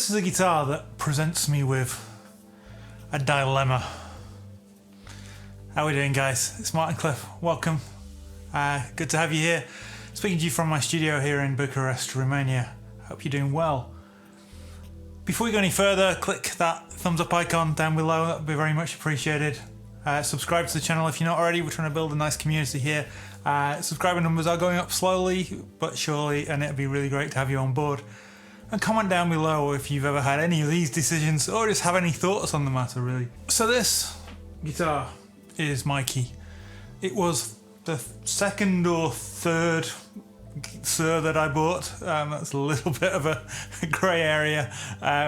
this is a guitar that presents me with a dilemma. How are we doing, guys? It's Martin Cliffe. Welcome. Good to have you here. Speaking to you from my studio here in Bucharest, Romania. Hope you're doing well. Before we go any further, click that thumbs up icon down below. That would be very much appreciated. Subscribe to the channel if you're not already. We're trying to build a nice community here. Subscriber numbers are going up slowly but surely, and it'd be really great to have you on board. And comment down below if you've ever had any of these decisions or just have any thoughts on the matter, really. So this guitar is Mikey. It was the second or third Suhr that I bought. That's a little bit of a grey area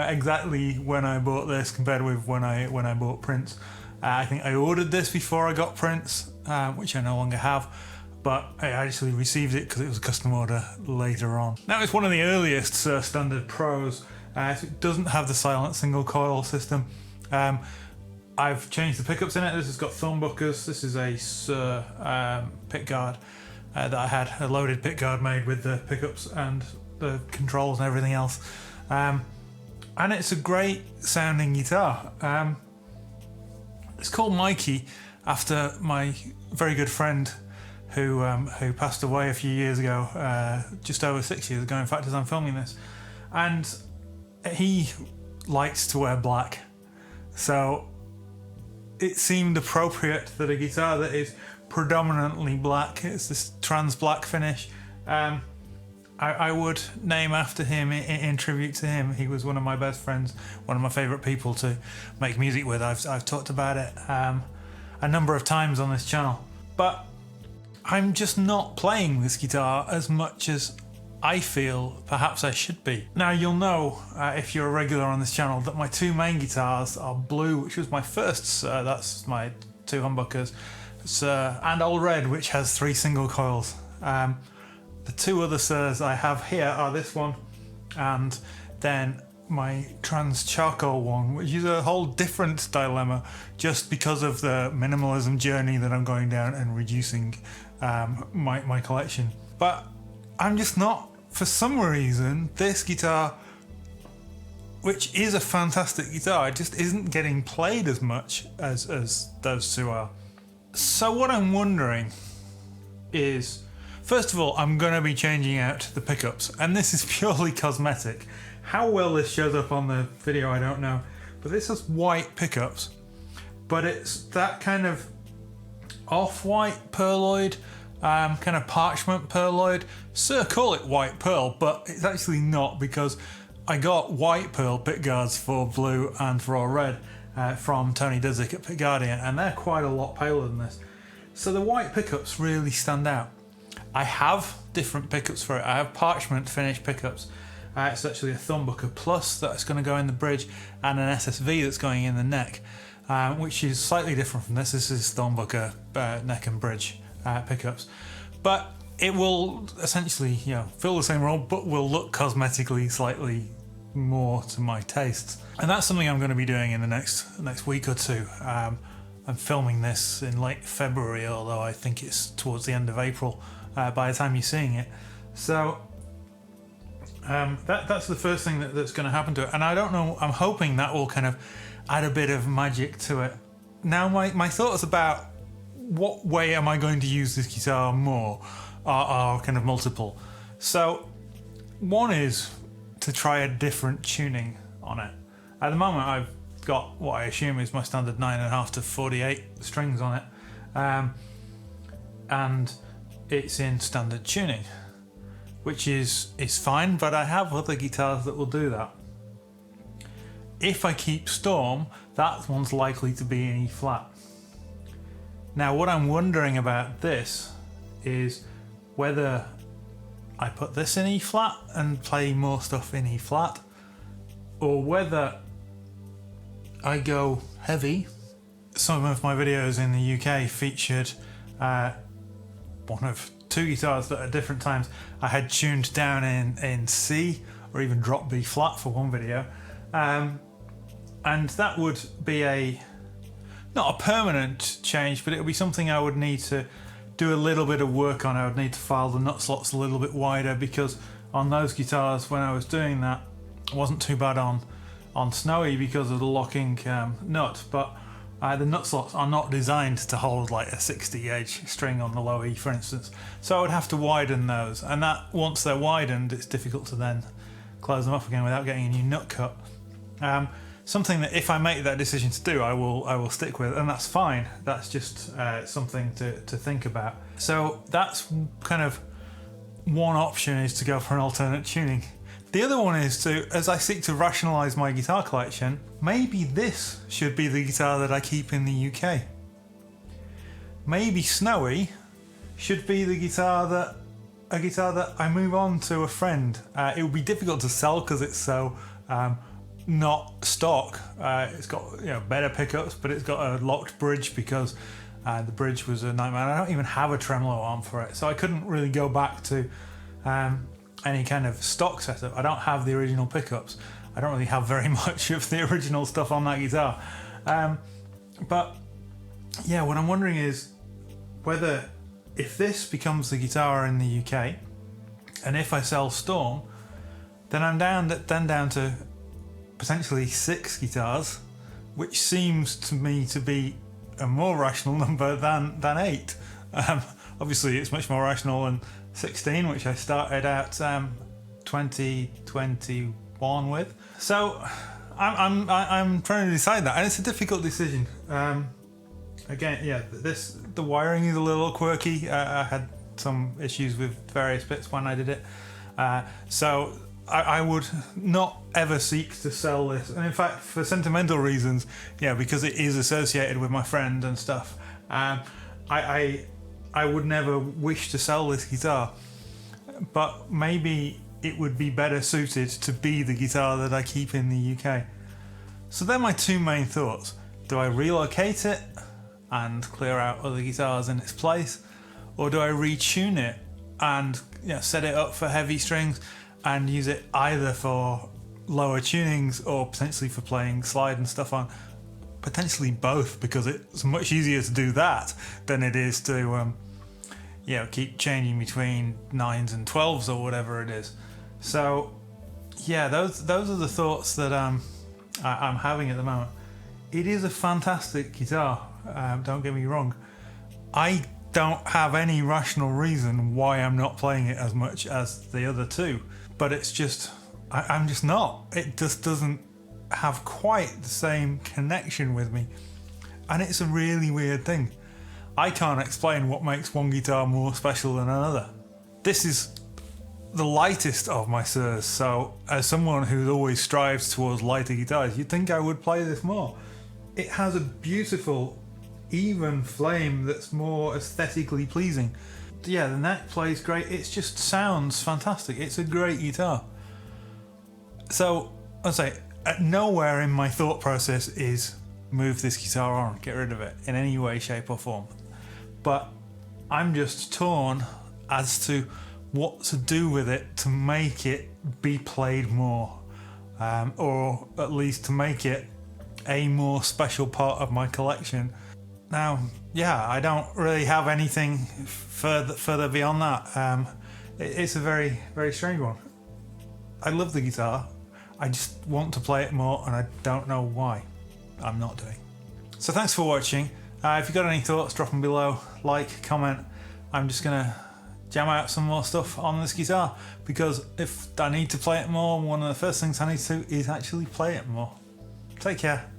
exactly when I bought this compared with when I bought Prince. I think I ordered this before I got Prince, which I no longer have, but I actually received it because it was a custom order later on. Now it's one of the earliest Suhr Standard Pros, so it doesn't have the silent single coil system. I've changed the pickups in it. This has got thornbuckers. This is a Suhr pickguard that I had a loaded pickguard made with the pickups and the controls and everything else. And it's a great sounding guitar. It's called Mikey after my very good friend who passed away a few years ago, just over 6 years ago, in fact, as I'm filming this. And he likes to wear black. So it seemed appropriate that a guitar that is predominantly black, it's this trans black finish, I would name after him in tribute to him. He was one of my best friends, one of my favourite people to make music with. I've talked about it a number of times on this channel, but I'm just not playing this guitar as much as I feel perhaps I should be. Now you'll know if you're a regular on this channel that my two main guitars are Blue, which was my first Suhr, that's my two humbuckers, and Old Red, which has 3 single coils. The two other Suhrs I have here are this one and then my trans charcoal one, which is a whole different dilemma just because of the minimalism journey that I'm going down and reducing my collection. But I'm just not, for some reason, this guitar, which is a fantastic guitar, it just isn't getting played as much as those two are. So what I'm wondering is, first of all, I'm going to be changing out the pickups, and this is purely cosmetic. How well this shows up on the video, I don't know, but this has white pickups, but it's that kind of off-white pearloid, kind of parchment pearloid. Suhr call it white pearl, but it's actually not, because I got white pearl pickguards for Blue and for All Red from Tony Dudzik at Pickguardian, and they're quite a lot paler than this. So the white pickups really stand out. I have different pickups for it. I have parchment finished pickups. It's actually a Thornbucker Plus that's going to go in the bridge and an SSV that's going in the neck, which is slightly different from this. This is Thornbucker neck and bridge pickups. But it will essentially, fill the same role, but will look cosmetically slightly more to my tastes. And that's something I'm going to be doing in the next week or two. I'm filming this in late February, although I think it's towards the end of April by the time you're seeing it. So that's the first thing that's going to happen to it. And I don't know, I'm hoping that will kind of add a bit of magic to it. Now my thoughts about what way am I going to use this guitar more are kind of multiple. So one is to try a different tuning on it. At the moment I've got what I assume is my standard 9.5 to 48 strings on it, and it's in standard tuning, which is fine, but I have other guitars that will do that. If I keep Storm, that one's likely to be in E flat. Now what I'm wondering about this is whether I put this in E flat and play more stuff in E flat, or whether I go heavy. Some of my videos in the UK featured one of two guitars that at different times I had tuned down in C or even drop B flat for one video, and that would be not a permanent change, but it would be something I would need to do a little bit of work on. I would need to file the nut slots a little bit wider, because on those guitars when I was doing that It wasn't too bad on Snowy because of the locking nut, but the nut slots are not designed to hold like a 60 gauge string on the low E, for instance. So I would have to widen those, and that once they're widened, it's difficult to then close them up again without getting a new nut cut. Something that if I make that decision to do, I will stick with, and that's fine. That's just something to think about. So that's kind of one option, is to go for an alternate tuning. The other one is to, as I seek to rationalise my guitar collection, maybe this should be the guitar that I keep in the UK. Maybe Snowy should be a guitar that I move on to a friend. It would be difficult to sell because it's so not stock. It's got better pickups, but it's got a locked bridge because the bridge was a nightmare. I don't even have a tremolo arm for it, so I couldn't really go back to any kind of stock setup. I don't have the original pickups. I don't really have very much of the original stuff on that guitar. But yeah, what I'm wondering is whether, if this becomes the guitar in the UK, and if I sell Storm, then I'm down to potentially 6 guitars, which seems to me to be a more rational number than 8. Obviously, it's much more rational than 16, which I started out 2021 with. So I'm trying to decide that, and it's a difficult decision. Again, yeah, the wiring is a little quirky. I had some issues with various bits when I did it, so I would not ever seek to sell this. And in fact, for sentimental reasons, because it is associated with my friend and stuff, I would never wish to sell this guitar. But maybe it would be better suited to be the guitar that I keep in the UK. So they're my two main thoughts. Do I relocate it and clear out other guitars in its place, or do I retune it and set it up for heavy strings and use it either for lower tunings or potentially for playing slide and stuff on? Potentially both, because it's much easier to do that than it is to keep changing between 9s and 12s or whatever it is. So those are the thoughts that I'm having at the moment. It is a fantastic guitar, don't get me wrong. I don't have any rational reason why I'm not playing it as much as the other two, but it's just I'm just not. It just doesn't have quite the same connection with me, and it's a really weird thing. I can't explain what makes one guitar more special than another. This is the lightest of my Suhrs, so as someone who always strives towards lighter guitars, you'd think I would play this more. It has a beautiful, even flame that's more aesthetically pleasing. The neck plays great. It just sounds fantastic. It's a great guitar. So I'd say nowhere in my thought process is move this guitar on, get rid of it in any way, shape or form. But I'm just torn as to what to do with it to make it be played more, or at least to make it a more special part of my collection. Now, I don't really have anything further beyond that. It's a very, very strange one. I love the guitar. I just want to play it more, and I don't know why I'm not doing. So thanks for watching. If you've got any thoughts, drop them below. Like, comment. I'm just going to jam out some more stuff on this guitar, because if I need to play it more, one of the first things I need to do is actually play it more. Take care.